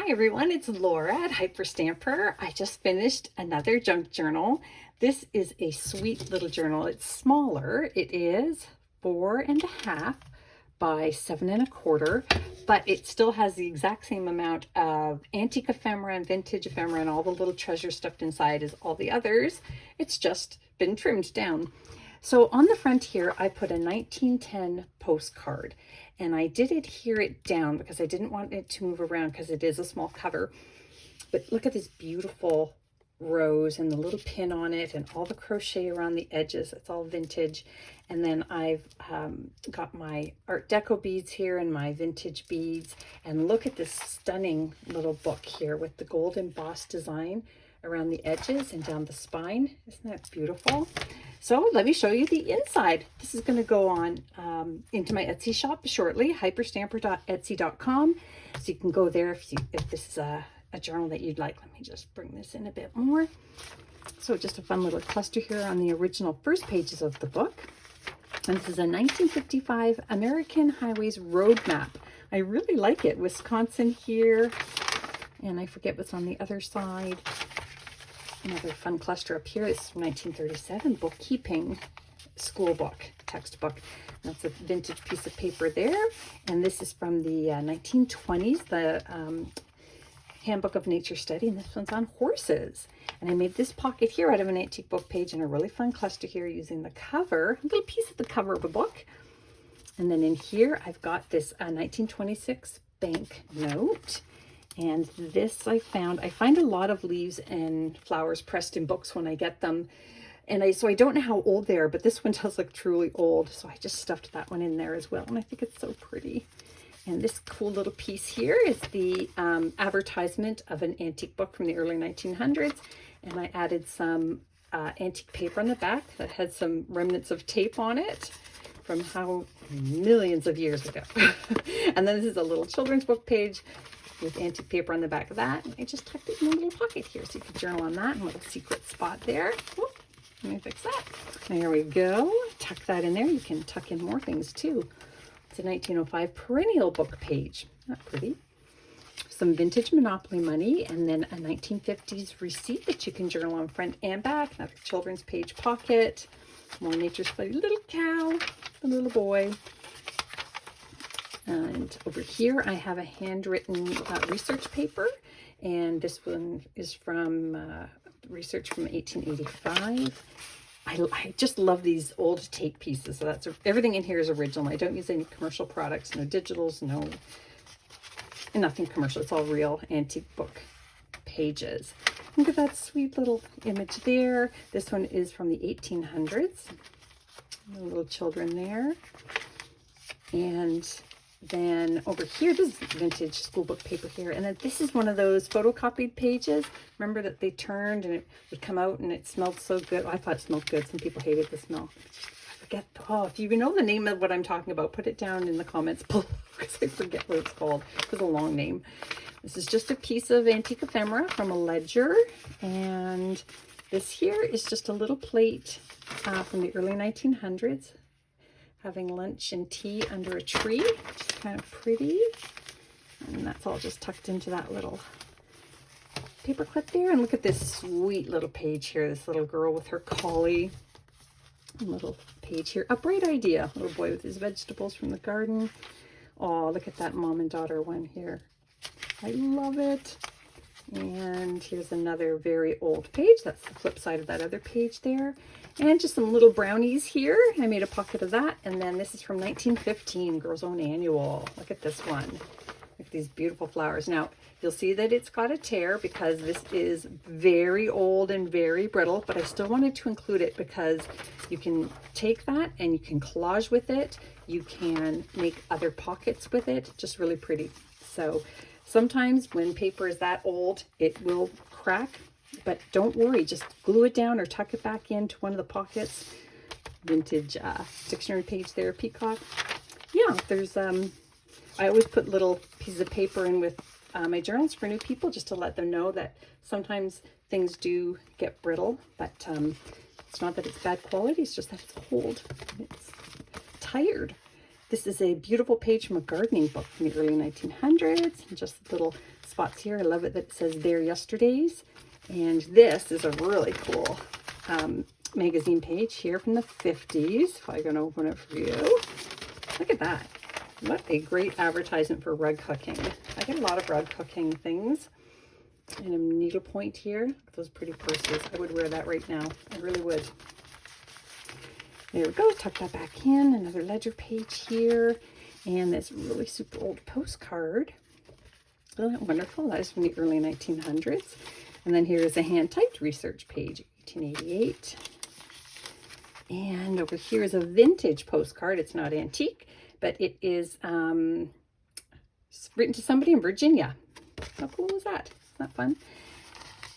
Hi everyone, it's Laura at Hyperstamper. I just finished another junk journal. This is a sweet little journal. It's smaller. It is 4.5 by 7.25, but it still has the exact same amount of antique ephemera and vintage ephemera and all the little treasure stuffed inside as all the others. It's just been trimmed down. So on the front here, I put a 1910 postcard, and I did adhere it down because I didn't want it to move around because it is a small cover. But look at this beautiful rose and the little pin on it and all the crochet around the edges. It's all vintage. And then I've got my Art Deco beads here and my vintage beads. And look at this stunning little book here with the gold embossed design around the edges and down the spine. Isn't that beautiful? So let me show you the inside. This is going to go on into my Etsy shop shortly, hyperstamper.etsy.com. So you can go there if this is a journal that you'd like. Let me just bring this in a bit more. So just a fun little cluster here on the original first pages of the book. And this is a 1955 American Highways Road Map. I really like it. Wisconsin here. And I forget what's on the other side. Another fun cluster up here. This is from 1937 bookkeeping school book, textbook. That's a vintage piece of paper there. And this is from the 1920s, the Handbook of Nature Study, and this one's on horses. And I made this pocket here out of an antique book page and a really fun cluster here using the cover, a little piece of the cover of a book. And then in here, I've got this 1926 bank note. And this I find a lot of leaves and flowers pressed in books when I get them. And so I don't know how old they are, but this one does look truly old. So I just stuffed that one in there as well. And I think it's so pretty. And this cool little piece here is the advertisement of an antique book from the early 1900s. And I added some antique paper on the back that had some remnants of tape on it from how millions of years ago. And then this is a little children's book page with antique paper on the back of that. And I just tucked it in a little pocket here so you can journal on that. And a little secret spot there. Whoop, let me fix that. There we go. Tuck that in there. You can tuck in more things too. It's a 1905 perennial book page. Not pretty. Some vintage Monopoly money, and then a 1950s receipt that you can journal on front and back. Another children's page pocket. More Nature's Funny Little Cow, the little boy. And over here I have a handwritten research paper, and this one is from research from 1885. I just love these old tape pieces. So that's everything in here is original. I don't use any commercial products, no digitals, nothing commercial. It's all real antique book pages. Look at that sweet little image there. This one is from the 1800s. The little children there. And then over here, this is vintage school book paper here. And then this is one of those photocopied pages. Remember that they turned and it would come out and it smelled so good. Well, I thought it smelled good. Some people hated the smell. If you know the name of what I'm talking about, put it down in the comments below because I forget what it's called. It's a long name. This is just a piece of antique ephemera from a ledger. And this here is just a little plate from the early 1900s. Having lunch and tea under a tree, which is kind of pretty. And that's all just tucked into that little paper clip there. And look at this sweet little page here. This little girl with her collie. A little page here. A bright idea. Little boy with his vegetables from the garden. Oh, look at that mom and daughter one here. I love it. And here's another very old page. That's the flip side of that other page there. And just some little brownies here. I made a pocket of that. And then this is from 1915, Girls' Own Annual. Look at this one. Look at these beautiful flowers. Now, you'll see that it's got a tear because this is very old and very brittle, but I still wanted to include it because you can take that and you can collage with it. You can make other pockets with it. Just really pretty. So sometimes when paper is that old, it will crack. But don't worry, just glue it down or tuck it back into one of the pockets. Vintage dictionary page there, peacock. Yeah, there's, I always put little pieces of paper in with my journals for new people just to let them know that sometimes things do get brittle, but it's not that it's bad quality, it's just that it's old. It's tired. This is a beautiful page from a gardening book from the early 1900s. And just little spots here. I love it that it says There Yesterdays. And this is a really cool magazine page here from the 50s. If I'm going to open it for you. Look at that. What a great advertisement for rug hooking. I get a lot of rug hooking things. And a needlepoint here. Look at those pretty purses. I would wear that right now. I really would. There we go. Tuck that back in. Another ledger page here. And this really super old postcard. Isn't that wonderful? That is from the early 1900s. And then here is a hand-typed research page, 1888. And over here is a vintage postcard. It's not antique, but it is written to somebody in Virginia. How cool is that? Isn't that fun?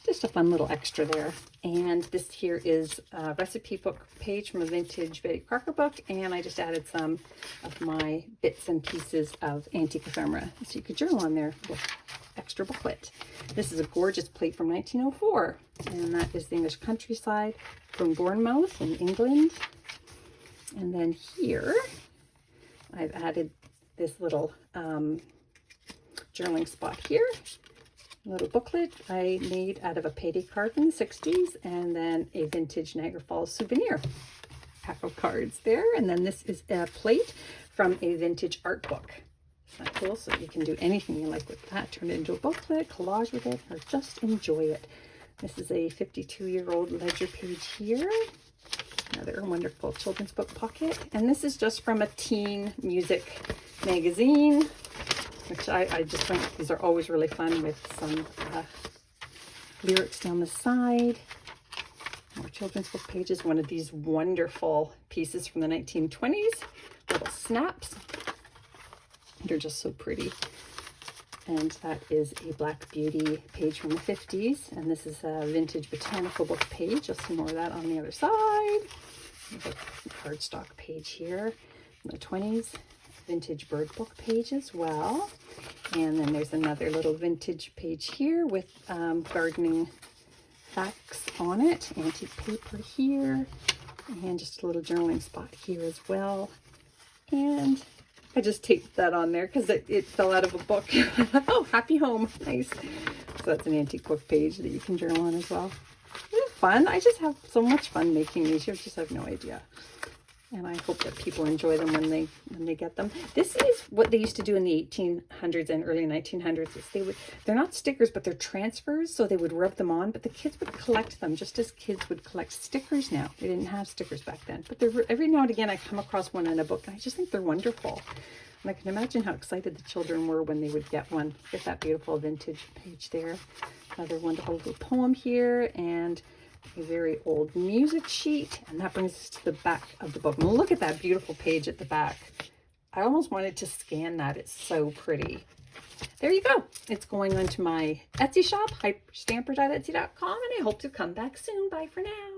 Just a fun little extra there. And this here is a recipe book page from a vintage Betty Crocker book. And I just added some of my bits and pieces of antique ephemera. So you could journal on there with extra booklet. This is a gorgeous plate from 1904. And that is the English countryside from Bournemouth in England. And then here, I've added this little journaling spot here. Little booklet I made out of a payday card from the 60s, and then a vintage Niagara Falls souvenir pack of cards there. And then this is a plate from a vintage art book. Isn't that cool? So you can do anything you like with that. Turn it into a booklet, collage with it, or just enjoy it. This is a 52-year-old ledger page here. Another wonderful children's book pocket. And this is just from a teen music magazine, which I just think these are always really fun with some lyrics down the side. More children's book pages. One of these wonderful pieces from the 1920s. Little snaps. They're just so pretty. And that is a Black Beauty page from the 50s. And this is a vintage botanical book page. You'll see more of that on the other side. There's a cardstock page here from the 20s. Vintage bird book page as well. And then there's another little vintage page here with gardening facts on it. Antique paper here. And just a little journaling spot here as well. And I just taped that on there because it fell out of a book. Oh, happy home. Nice. So that's an antique book page that you can journal on as well. Isn't it fun? I just have so much fun making these. You just have no idea. And I hope that people enjoy them when they get them. This is what they used to do in the 1800s and early 1900s. Is they're not stickers, but they're transfers. So they would rub them on, but the kids would collect them just as kids would collect stickers now. They didn't have stickers back then. But every now and again, I come across one in a book, and I just think they're wonderful. And I can imagine how excited the children were when they would get one. Get that beautiful vintage page there. Another wonderful little poem here, and a very old music sheet. And that brings us to the back of the book. And look at that beautiful page at the back. I almost wanted to scan that. It's so pretty. There you go. It's going onto my Etsy shop, hyperstamper.etsy.com, and I hope to come back soon. Bye for now.